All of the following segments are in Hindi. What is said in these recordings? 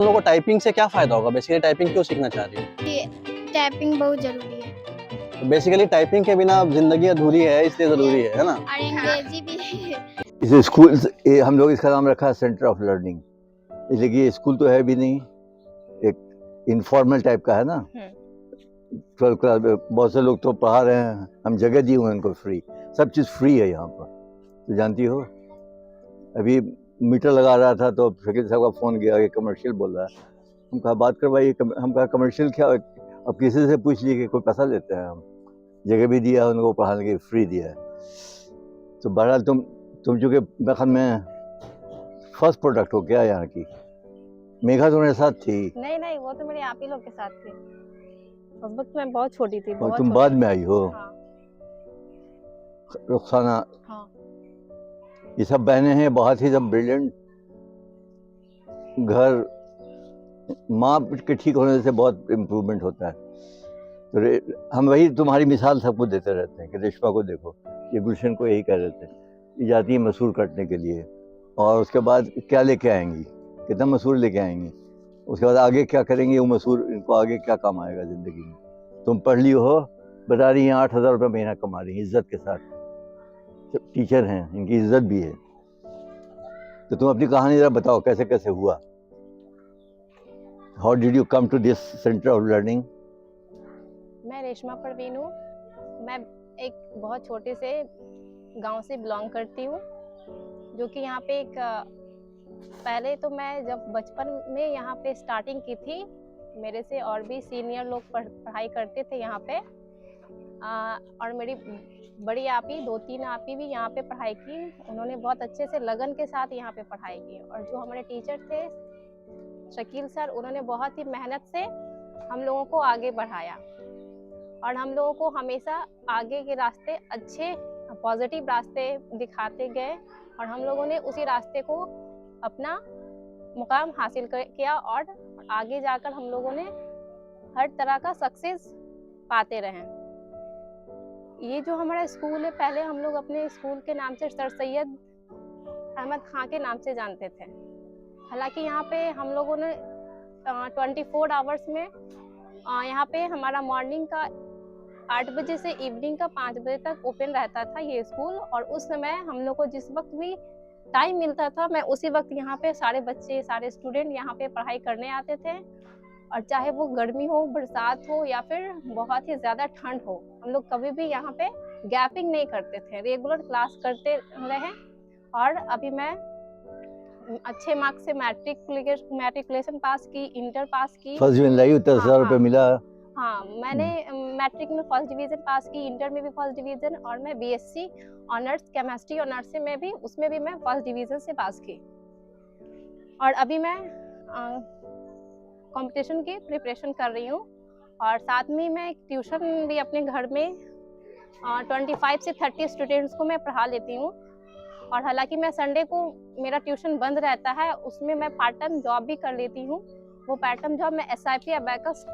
हम लोगों को टाइपिंग से क्या फ़ायदा होगा? बेसिकली टाइपिंग क्यों सीखना चाह रही हो? ये टाइपिंग बहुत ज़रूरी है। तो बेसिकली टाइपिंग के बिना ज़िंदगी अधूरी है, इसलिए ज़रूरी है ना? और अंग्रेजी भी इस स्कूल हम लोग इसका नाम रखा है सेंटर ऑफ लर्निंग, इसलिए कि ये स्कूल तो है भी नहीं, एक इनफॉर्मल टाइप का है ना। 12th क्लास में बहुत से लोग तो पढ़ा रहे हैं, हम जगह दिए हुए हैं उनको फ्री, सब चीज़ फ्री है यहाँ पर। तो जानती हो, अभी मीटर लगा रहा था तो शकील साहब का फ़ोन गया, ये कमर्शियल बोल रहा है। हम कहा बात करवाइए, हम कहा कमर्शियल क्या, अब किसी से पूछ लीजिए कि कोई पैसा लेते हैं हम, जगह भी दिया है उनको पढ़ाने के फ्री दिया है। तो बहरहाल तुम चूँकि मेरे में फर्स्ट प्रोडक्ट हो क्या यहाँ की, मेघा तुम्हारे साथ थी? नहीं, वो तो मेरे आप ही लोग के साथ थे। उस वक्त मैं बहुत छोटी थी, और बहुत तुम छोटी बाद थी। में आई हो? हाँ, रुखसाना, हाँ। ये सब बहनें हैं, बहुत ही सब ब्रिलियंट। घर माँ के ठीक होने से बहुत इम्प्रूवमेंट होता है। तो हम वही तुम्हारी मिसाल सबको देते रहते हैं कि रेशमा को देखो, ये गुलशन को यही कह रहे थे, ये जाती है मसूर काटने के लिए, और उसके बाद क्या लेके आएंगी, कितना मसूर लेके आएंगी, उसके बाद आगे क्या करेंगी वो मसूर, इनको आगे क्या काम आएगा ज़िंदगी में। तुम पढ़ ली हो, बता रही हैं 8,000 रुपये महीना कमा रही हैं इज्जत के साथ, टीचर हैं, इनकी इज्जत भी है। तो तुम अपनी कहानी ज़रा बताओ, कैसे कैसे हुआ, how did you come to this centre of learning? मैं रेशमा परवीन हूँ। मैं एक बहुत छोटे से गांव से बिलोंग करती हूँ, जो कि यहाँ पे एक पहले तो मैं जब बचपन में यहाँ पे स्टार्टिंग की थी, मेरे से और भी सीनियर लोग पढ़ाई करते थे यहाँ पे, और मेरी बड़ी आपी, 2-3 आपी भी यहाँ पे पढ़ाई की। उन्होंने बहुत अच्छे से लगन के साथ यहाँ पे पढ़ाई की। और जो हमारे टीचर थे शकील सर, उन्होंने बहुत ही मेहनत से हम लोगों को आगे बढ़ाया और हम लोगों को हमेशा आगे के रास्ते, अच्छे पॉजिटिव रास्ते दिखाते गए, और हम लोगों ने उसी रास्ते को अपना मुकाम हासिल किया, और आगे जाकर हम लोगों ने हर तरह का सक्सेस पाते रहे। ये जो हमारा स्कूल है, पहले हम लोग अपने स्कूल के नाम से सर सैयद अहमद खां के नाम से जानते थे। हालांकि यहाँ पे हम लोगों ने 24 आवर्स में यहाँ पे हमारा मॉर्निंग का 8 बजे से इवनिंग का 5 बजे तक ओपन रहता था ये स्कूल। और उस समय हम लोग को जिस वक्त भी टाइम मिलता था, मैं उसी वक्त यहाँ पे सारे बच्चे, सारे स्टूडेंट यहाँ पे पढ़ाई करने आते थे। और चाहे वो गर्मी हो, बरसात हो, या फिर बहुत ही ज़्यादा ठंड हो, हम लोग कभी भी यहाँ पे गैपिंग नहीं करते थे, रेगुलर क्लास करते रहे। और अभी मैं अच्छे मार्क्स से मैट्रिकुलेशन पास की, इंटर पास की। फर्स्ट डिवीजन लाई, 10,000 रुपये मिला। हाँ, मैंने मैट्रिक में फर्स्ट डिवीज़न पास की, इंटर में भी फर्स्ट डिवीज़न, और मैं बीएससी ऑनर्स केमिस्ट्री ऑनर्स में भी, उसमें भी मैं फर्स्ट डिवीज़न से पास की। और अभी मैं कंपटीशन की प्रिपरेशन कर रही हूँ, और साथ में मैं एक ट्यूशन भी अपने घर में 25 से 30 स्टूडेंट्स को मैं पढ़ा लेती हूँ। और हालांकि मैं संडे को मेरा ट्यूशन बंद रहता है, उसमें मैं पार्ट टाइम जॉब भी कर लेती हूँ। वो पार्ट टाइम जॉब मैं SIP अबैकस,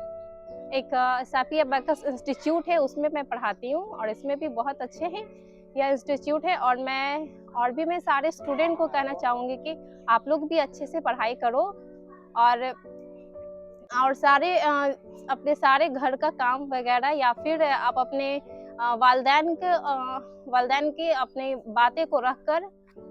एक SIP अबैकस इंस्टीट्यूट है, उसमें मैं पढ़ाती हूँ, और इसमें भी बहुत अच्छे हैं यह इंस्टीट्यूट है। और मैं सारे स्टूडेंट को कहना चाहूँगी कि आप लोग भी अच्छे से पढ़ाई करो, और सारे अपने सारे घर का काम वगैरह, या फिर आप अपने वालिदैन की अपनी बातें को रखकर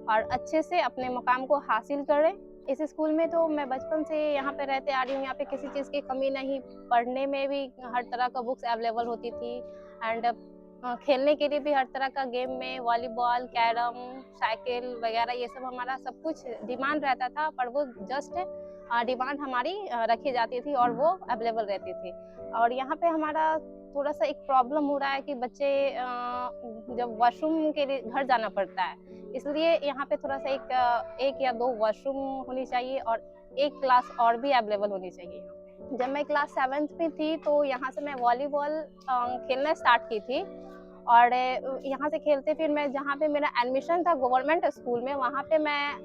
और अच्छे से अपने मुकाम को हासिल करें। इस स्कूल में तो मैं बचपन से यहाँ पे रहते आ रही हूँ, यहाँ पे किसी चीज़ की कमी नहीं, पढ़ने में भी हर तरह का बुक्स अवेलेबल होती थी, एंड खेलने के लिए भी हर तरह का गेम में वॉलीबॉल, कैरम, साइकिल वगैरह, ये सब हमारा सब कुछ डिमांड रहता था, पर वो जस्ट डिमांड हमारी रखी जाती थी और वो अवेलेबल रहती थी। और यहाँ पे हमारा थोड़ा सा एक प्रॉब्लम हो रहा है कि बच्चे जब वॉशरूम के लिए घर जाना पड़ता है, इसलिए यहाँ पे थोड़ा सा एक या 2 वॉशरूम होनी चाहिए, और एक क्लास और भी अवेलेबल होनी चाहिए। जब मैं क्लास 7th में थी तो यहाँ से मैं वॉलीबॉल खेलना स्टार्ट की थी, और यहाँ से खेलते फिर मैं जहाँ पे मेरा एडमिशन था गवर्नमेंट स्कूल में, वहाँ पे मैं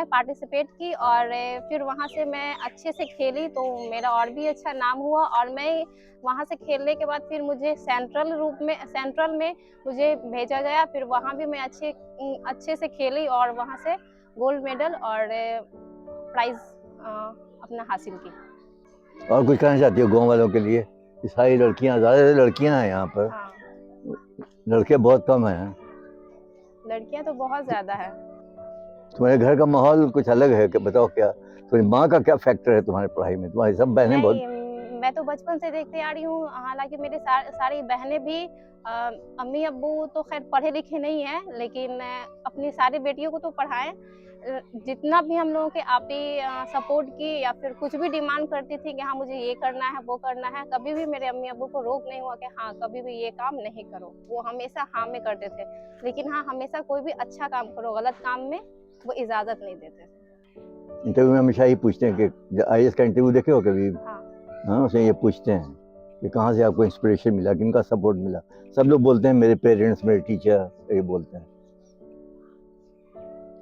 पार्टिसिपेट की, और फिर वहाँ से मैं अच्छे से खेली, तो मेरा और भी अच्छा नाम हुआ। और मैं वहाँ से खेलने के बाद फिर मुझे सेंट्रल में मुझे भेजा गया, फिर वहाँ भी मैं अच्छे से खेली, और वहाँ से गोल्ड मेडल और प्राइज अपना हासिल की। और कुछ कहना चाहती हो गाँव वालों के लिए? ये सारी लड़कियाँ, ज़्यादा लड़कियाँ हैं यहाँ पर, हाँ, लड़के बहुत कम हैं। लड़कियां तो बहुत ज़्यादा है। तुम्हारे घर का माहौल कुछ अलग है, कि बताओ क्या तुम्हारी माँ का क्या फैक्टर है तुम्हारी पढ़ाई में? तुम्हारी सब बहनें बहुत नहीं, मैं तो बचपन से देखते आ रही हूँ, हालांकि मेरी सारी बहनें भी अम्मी अब्बू तो खैर पढ़े लिखे नहीं हैं, लेकिन अपनी सारी बेटियों को तो पढ़ाएं। जितना भी हम लोगों के आपी सपोर्ट की या फिर कुछ भी डिमांड करती थी कि हाँ मुझे ये करना है वो करना है, कभी भी मेरे अम्मी अब्बू को रोक नहीं हुआ कि हाँ कभी भी ये काम नहीं करो। वो हमेशा हाँ में करते थे, लेकिन हाँ हमेशा कोई भी अच्छा काम करो, गलत काम में वो इजाज़त नहीं देते थे। इंटरव्यू में हमेशा ही पूछते हैं कि IAS का इंटरव्यू देखे हो कभी? हाँ, हाँ, उसमें ये पूछते हैं कि कहाँ से आपको इंस्पिरेशन मिला, किनका सपोर्ट मिला। सब लोग बोलते हैं मेरे पेरेंट्स, मेरे टीचर, ये बोलते हैं।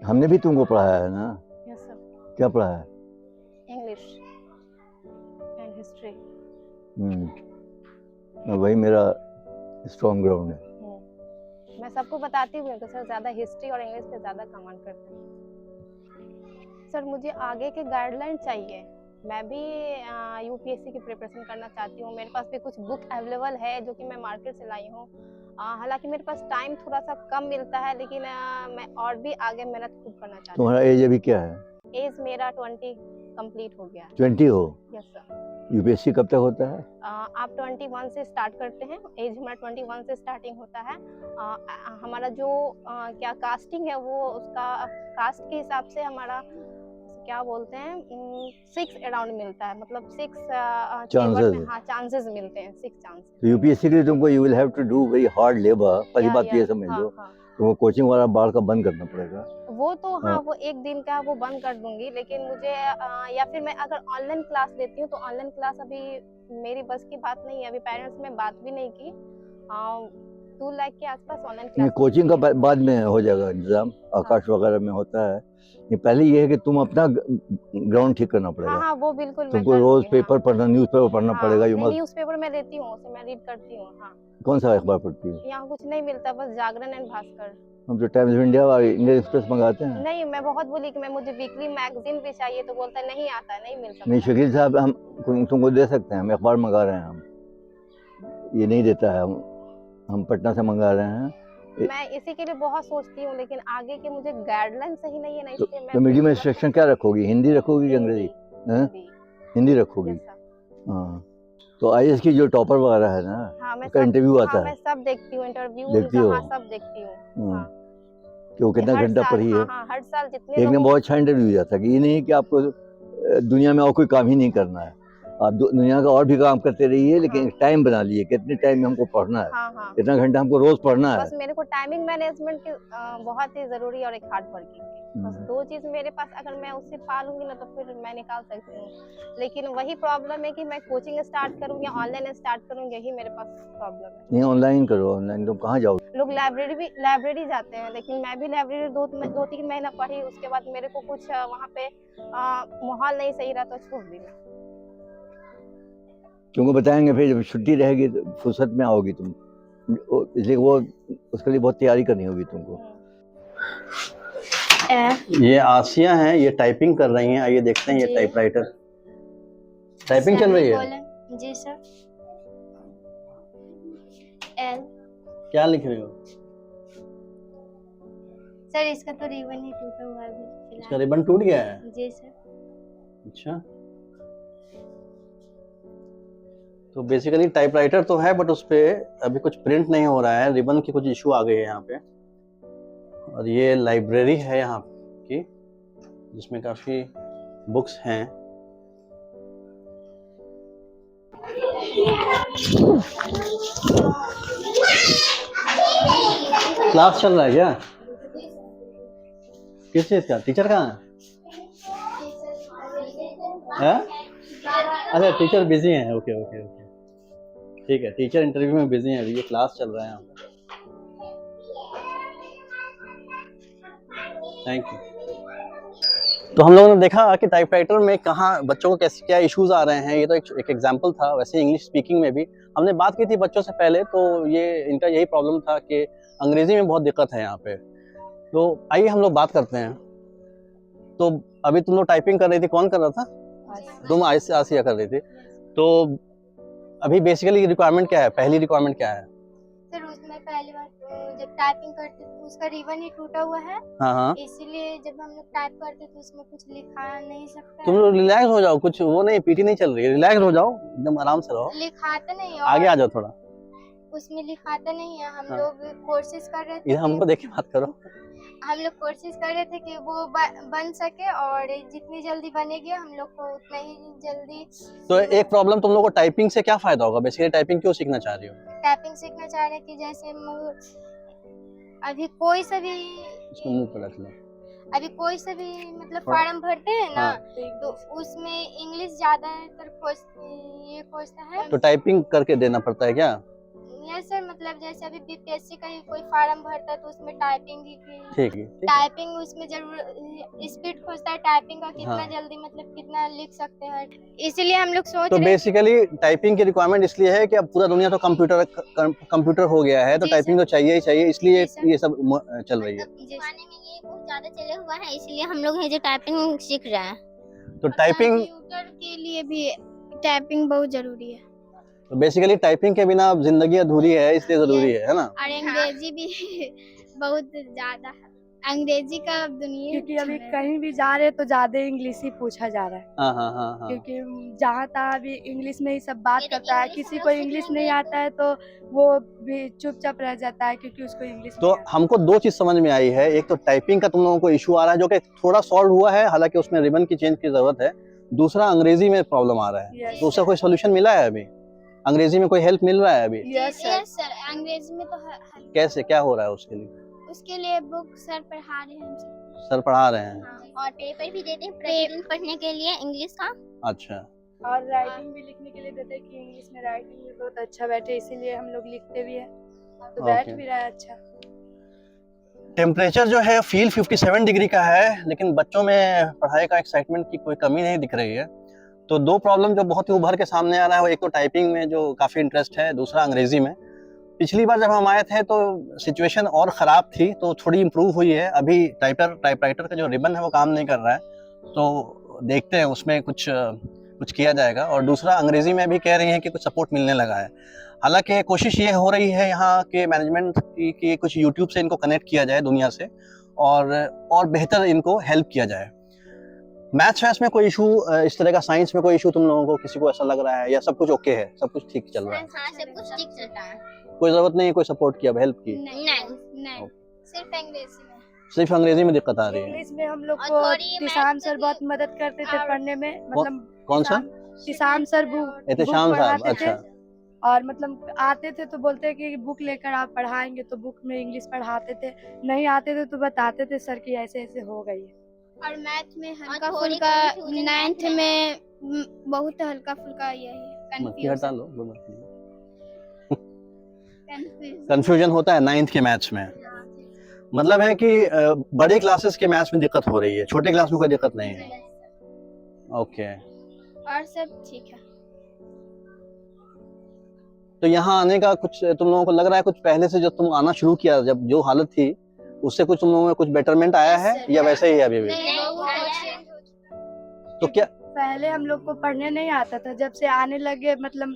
हमने भी तुमको पढ़ाया है ना? Yes sir. क्या पढ़ाया है? English and history. वही मेरा स्ट्रॉन्ग ग्राउंड है। मैं सबको बताती हूँ कि सर ज़्यादा हिस्ट्री और इंग्लिश पे ज़्यादा कमांड करते हैं। सर मुझे आगे के गाइडलाइन चाहिए। मैं भी UPSC की प्रिपरेशन करना चाहती हूँ। मेरे पास भी कुछ बुक अवेलेबल है जो कि मैं मार्केट से लाई हूँ। हालांकि मेरे पास टाइम थोड़ा सा कम मिलता है, लेकिन मैं और भी आगे मेहनत खूब करना चाहती हूँ। तुम्हारा एज अभी क्या है? एज मेरा 20 कंप्लीट हो गया है। 20 हो? Yes sir. UPSC कब तक होता है? आप 21 से स्टार्ट करते हैं। एज हमारा 21 से स्टार्टिंग होता है। हमारा जो क्या कास्टिंग है वो उसका कास्ट के हिसाब से हमारा क्या बोलते हैं 6 अराउंड मिलता है, मतलब 6 Chances। हाँ चांसेस मिलते हैं, 6 चांसेस। तो UPSC के लिए तुमको you will have to do very hard labour. पहली बात ये समझ लो, तुमको कोचिंग वाला बार का बंद करना पड़ेगा। वो तो हाँ, हाँ। वो एक दिन का वो बंद कर दूंगी, लेकिन मुझे या फिर मैं अगर ऑनलाइन क्लास लेती हूँ तो ऑनलाइन क्लास अभी मेरी बस की बात नहीं है। अभी पेरेंट्स में बात भी नहीं की। 2 लाख के आसपास ऑनलाइन ये क्लास। कोचिंग का बाद में हो जाएगा इंतजाम, आकाश वगैरह में होता है। ये पहले ये है कि तुम अपना ग्राउंड ठीक करना हाँ पड़ेगा। हाँ, वो बिल्कुल मैं तुमको कर रोज दूंगी। पेपर पढ़ना, न्यूज़पेपर पढ़ना पड़ेगा। यू नहीं, मस्ट। न्यूज़पेपर मैं लेती हूँ, उसे मैं रीड करती हूँ। हाँ, कौन सा अखबार पढ़ती हो? यहाँ कुछ नहीं मिलता, बस जागरण एंड भास्कर। हम तो टाइम्स ऑफ इंडिया और इंडियन एक्सप्रेस मंगाते हैं। नहीं, मैं बहुत बोली कि मैं मुझे वीकली मैगजीन भी चाहिए, तो बोलता है नहीं आता, नहीं मिल सकता। नहीं शकील साहब, हम तुमको दे सकते हैं, हम अखबार मंगा रहे हैं। हम ये नहीं देता है, हम पटना से मंगा रहे हैं। मैं इसी के लिए बहुत सोचती हूँ, लेकिन आगे के मुझे गाइडलाइन सही नहीं है ना, तो, इसलिए तो मीडियम में सेक्शन क्या रखोगी? हिंदी रखोगी कि अंग्रेजी? हिंदी। हिंदी रखोगी। हाँ, तो IAS की जो टॉपर वगैरह है ना, हाँ, मैं उसका सब, इंटरव्यू आता हाँ, है। मैं सब देखती हूँ, इंटरव्यू देखती उनका, हो? हाँ, सब देखती हूँ। हाँ, कि वो कितना हर घंटा साल, पढ़ी है। हाँ हाँ, हर साल जितने एक ने लोगों, बहुत अच्छा इंटरव्यू दिया था कि ये नहीं कि आपको दुनिया में और कोई काम ही नहीं करना है, आप दुनिया का और भी काम करते रहिए, लेकिन टाइम बना लिए कितने टाइम में हमको पढ़ना है, हाँ हाँ, कितना घंटा हमको रोज पढ़ना है। बस मेरे को टाइमिंग मैनेजमेंट की बहुत ही जरूरी है, और एक हार्ड वर्किंग की। बस 2 चीज मेरे पास अगर मैं उससे पालूंगी ना तो फिर मैं निकाल सकती हूँ। लेकिन वही प्रॉब्लम है कि मैं कोचिंग स्टार्ट करूँ या ऑनलाइन स्टार्ट करूँ, यही मेरे पास प्रॉब्लम है। नहीं, ऑनलाइन करो। ऑनलाइन तुम कहाँ जाओ? लोग लाइब्रेरी जाते हैं, लेकिन मैं भी लाइब्रेरी 2-3 महीना पढ़ी, उसके बाद मेरे को कुछ वहाँ पे माहौल नहीं सही रहा तो छोड़ दी मैं। तुमको बताएंगे फिर जब छुट्टी रहेगी तो फुर्सत में आओगी तुम, इसलिए वो उसके लिए बहुत तैयारी करनी होगी तुमको। ये आसिया हैं, ये टाइपिंग कर रही हैं। आइए देखते हैं ये जी। टाइपराइटर टाइपिंग चल रही है। जी सर। एल। क्या लिख रहे हो? सर इसका तो रिबन ही टूटा हुआ है अभी इसका फिलहाल। रिबन टूट गया है? जी सर। अच्छा, तो बेसिकली टाइपराइटर तो है, बट उस पे अभी कुछ प्रिंट नहीं हो रहा है। रिबन की कुछ इशू आ गई है यहाँ पे। और ये लाइब्रेरी है यहाँ की, जिसमें काफी बुक्स हैं। क्लास चल रहा है क्या? किस चीज का? टीचर कहाँ है? अच्छा, टीचर बिजी हैं। ओके ओके ओके, ठीक है। टीचर इंटरव्यू में बिजी हैं, अभी ये क्लास चल रहा है यहाँ पे। Thank you. तो हम लोगों ने देखा कि टाइपराइटर में कहाँ बच्चों को कैसे क्या इश्यूज आ रहे हैं। ये तो एक एग्जांपल था। वैसे इंग्लिश स्पीकिंग में भी हमने बात की थी बच्चों से पहले, तो ये इनका यही प्रॉब्लम था कि अंग्रेजी में बहुत दिक्कत है यहाँ पे। तो आइए हम लोग बात करते हैं। तो अभी तुम लोग टाइपिंग कर रही थी, कौन कर रहा था? तुम आसिया कर रही थी। तो अभी बेसिकली रिक्वायरमेंट क्या है, पहली रिक्वायरमेंट क्या है? सर उसमें पहली बार जब टाइपिंग करते तो उसका रिबन ही टूटा हुआ है, हाँ हाँ, इसीलिए जब हम लोग टाइप करते तो उसमें कुछ लिखा नहीं सकता तुम लोग रिलैक्स हो जाओ, कुछ वो नहीं, पीटी नहीं चल रही है, रिलैक्स हो जाओ, एकदम आराम से रहो, लिखाता नहीं आगे आ और जाओ थोड़ा, उसमें लिखाता नहीं है। हम हाँ। लोग कोशिश कर रहे थे इधर हमको देख के बात करो। हम लोग कोशिश कर रहे थे कि वो बन सके, और जितनी जल्दी बनेगी हम लोग को उतना ही जल्दी। तो एक प्रॉब्लम, तुम लोग को टाइपिंग से क्या फायदा होगा? बेसिकली टाइपिंग क्यों सीखना चाह रही हो? टाइपिंग सीखना चाह रहे हैं कि जैसे अभी कोई सा भी इसको मुंह पे रख लो। अभी कोई सा भी मतलब हाँ। फॉर्म भरते हैं ना, हाँ। तो उसमें इंग्लिश ज्यादातर खोजता है। तो टाइपिंग करके देना पड़ता है क्या? यस सर, मतलब जैसे अभी बीपीएससी का ही कोई फार्म भरता है तो उसमें टाइपिंग की ठीक है। टाइपिंग उसमें जरूर स्पीड खोजता है, टाइपिंग का कितना हाँ। जल्दी मतलब कितना लिख सकते हैं, इसीलिए हम लोग सोच तो रहे बेसिकली टाइपिंग की रिक्वायरमेंट इसलिए है कि अब पूरा दुनिया तो कंप्यूटर हो गया है, तो जी टाइपिंग सर। तो चाहिए ही चाहिए, इसलिए जी सर। ये सब चल रही है। जमाने में ये बहुत ज्यादा चले हुआ है, इसलिए हम लोग जो टाइपिंग सीख रहे हैं। तो टाइपिंग, कंप्यूटर के लिए भी टाइपिंग बहुत जरूरी है, तो बेसिकली टाइपिंग के बिना अब जिंदगी अधूरी है, इसलिए जरूरी है ना? और अंग्रेजी भी बहुत ज्यादा है, अंग्रेजी का अब दुनिया क्योंकि अभी कहीं भी जा रहे हैं तो ज्यादा इंग्लिश ही पूछा जा रहा है, हाँ हाँ हाँ हाँ। क्योंकि जहाँ तहाँ भी इंग्लिश में ही सब बात मेरे करता है। इंग्लिश किसी हम को लोग इंग्लिश सीखेंगे नहीं आता है तो वो भी चुपचाप रह जाता है क्योंकि उसको इंग्लिश तो नहीं आता। हमको दो चीज समझ में आई है, एक तो टाइपिंग का तुम लोगों को इशू आ रहा है जो कि थोड़ा सॉल्व हुआ है, हालांकि उसमें रिबन की चेंज की जरूरत है। दूसरा अंग्रेजी में प्रॉब्लम आ रहा है, Yes, तो उसका sir. कोई सोल्यूशन मिला है अभी? अंग्रेजी में कोई हेल्प मिल रहा है अभी? Yes, sir. यस सर, अंग्रेजी में तो कैसे, क्या हो रहा है उसके लिए? उसके लिए बुक सर पढ़ा रहे हैं हमसे। सर पढ़ा रहे हैं? और पेपर भी देते हैं प्रतिदिन पढ़ने के लिए इंग्लिश का। अच्छा। और राइटिंग भी लिखने के लिए देते हैं कि इंग्लिश में राइटिंग भी बहुत अच्छा बैठे, इसीलिए हम लोग लिखते भी है तो बैठ Okay. भी रहा है अच्छा। टेम्परेचर जो है फील 57 डिग्री का है, लेकिन बच्चों में पढ़ाई का एक्साइटमेंट की कोई कमी नहीं दिख रही है। तो दो प्रॉब्लम जो बहुत ही उभर के सामने आ रहा है, वो एक तो टाइपिंग में जो काफ़ी इंटरेस्ट है, दूसरा अंग्रेजी में। पिछली बार जब हम आए थे तो सिचुएशन और ख़राब थी, तो थोड़ी इम्प्रूव हुई है। अभी टाइपराइटर का जो रिबन है वो काम नहीं कर रहा है, तो देखते हैं उसमें कुछ किया जाएगा। और दूसरा अंग्रेजी में भी कह रही हैं कि कुछ सपोर्ट मिलने लगा है। हालांकि कोशिश ये हो रही है यहाँ के मैनेजमेंट की कि कुछ यूट्यूब से इनको कनेक्ट किया जाए दुनिया से, और बेहतर इनको हेल्प किया जाए। मैथ्स वैथ्स में कोई इशू, इस तरह का साइंस में कोई इशू तुम लोगों को, किसी को ऐसा लग रहा है, या सब कुछ ओके है, सब कुछ ठीक चल रहा है? हाँ, सब कुछ ठीक चलता है। कोई जरूरत नहीं है कोई सपोर्ट की, अब हेल्प की? नहीं, सिर्फ अंग्रेजी में। सिर्फ अंग्रेजी में दिक्कत आ रही है? इंग्लिश में हम लोग और को थोड़ी किसान मैथ्स सर भी- बहुत मदद करते थे और- पढ़ने में, मतलब कौन सा? किसान सर बुक एहतेशाम साहब, पढ़ाते थे। अच्छा। और मतलब आते थे तो बोलते कि बुक लेकर आप पढ़ाएंगे, तो बुक में इंग्लिश पढ़ाते थे। नहीं आते थे तो बताते थे सर कि ऐसे ऐसे हो गई है। और मैथ में हल्का थोड़ी फुल्का, confusion 9th math में बहुत हल्का फुल्का यही मक्खी हटा लो, कंफ्यूजन। कंफ्यूजन होता है 9th के मैथ्स में। मतलब है कि बड़े क्लासेस के मैथ्स में दिक्कत हो रही है, छोटे क्लास में कोई दिक्कत नहीं है। ओके। और सब ठीक है। तो यहाँ आने का कुछ तुम लोगों को लग रहा है, कुछ पहले से जब तुम आना शुरू किया, जब जो हालत थी उससे कुछ तुम लोगों में कुछ बेटरमेंट आया है, या वैसे ही है अभी भी? तो क्या पहले हम लोग को पढ़ने नहीं आता था, जब से आने लगे मतलब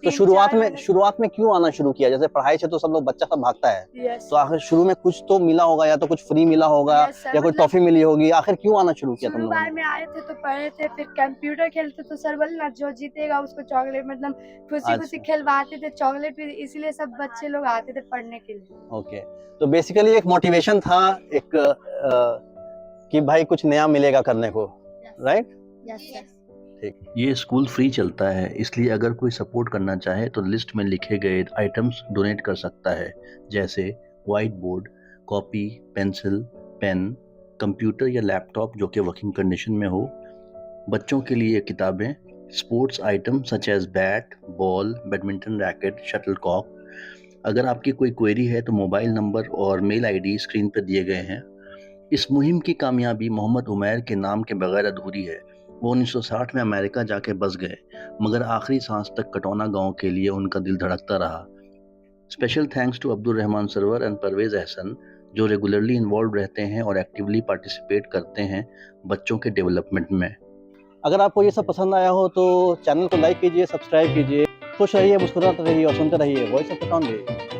तो 3-4 शुरुआत में क्यों आना शुरू किया? जैसे पढ़ाई से तो सब लोग, बच्चा सब भागता है, Yes, तो आखिर शुरू में कुछ तो मिला होगा, या तो कुछ फ्री मिला होगा, Yes, sir, या कोई मतलब टॉफी मिली होगी, आखिर क्यों आना शुरू किया तुम शुरू लोगों बार ने? में आए थे तो पढ़े थे, फिर कंप्यूटर खेलते तो सर बोले ना जो जीतेगा उसको चॉकलेट, मतलब खुशी खुशी अच्छा। खिलवाते थे चॉकलेट भी, इसलिए सब बच्चे लोग आते थे पढ़ने के लिए। ओके। तो बेसिकली एक मोटिवेशन था, एक कि भाई कुछ नया मिलेगा करने को, राइट? ये स्कूल फ्री चलता है, इसलिए अगर कोई सपोर्ट करना चाहे तो लिस्ट में लिखे गए आइटम्स डोनेट कर सकता है, जैसे whiteboard, copy, pencil, pen, computer या लैपटॉप जो कि वर्किंग कंडीशन में हो, बच्चों के लिए किताबें, sports item such as bat, ball, badminton racket, shuttlecock. अगर आपकी कोई क्वेरी है तो मोबाइल नंबर और मेल आईडी स्क्रीन पर दिए गए हैं। इस मुहिम की कामयाबी मोहम्मद उमैर के नाम के बगैर अधूरी है। वो 1960 में अमेरिका जाके बस गए, मगर आखिरी सांस तक कटौना गांव के लिए उनका दिल धड़कता रहा। Special thanks to Abdul Rahman Sarwar and Parvez Ahsan, जो रेगुलरली इन्वॉल्व रहते हैं और एक्टिवली पार्टिसिपेट करते हैं बच्चों के डेवलपमेंट में। अगर आपको ये सब पसंद आया हो तो चैनल को लाइक कीजिए, सब्सक्राइब कीजिए। खुश रहिए, मुस्कुराते रहिए और सुनते रहिए वॉइस ऑफ टॉनडे।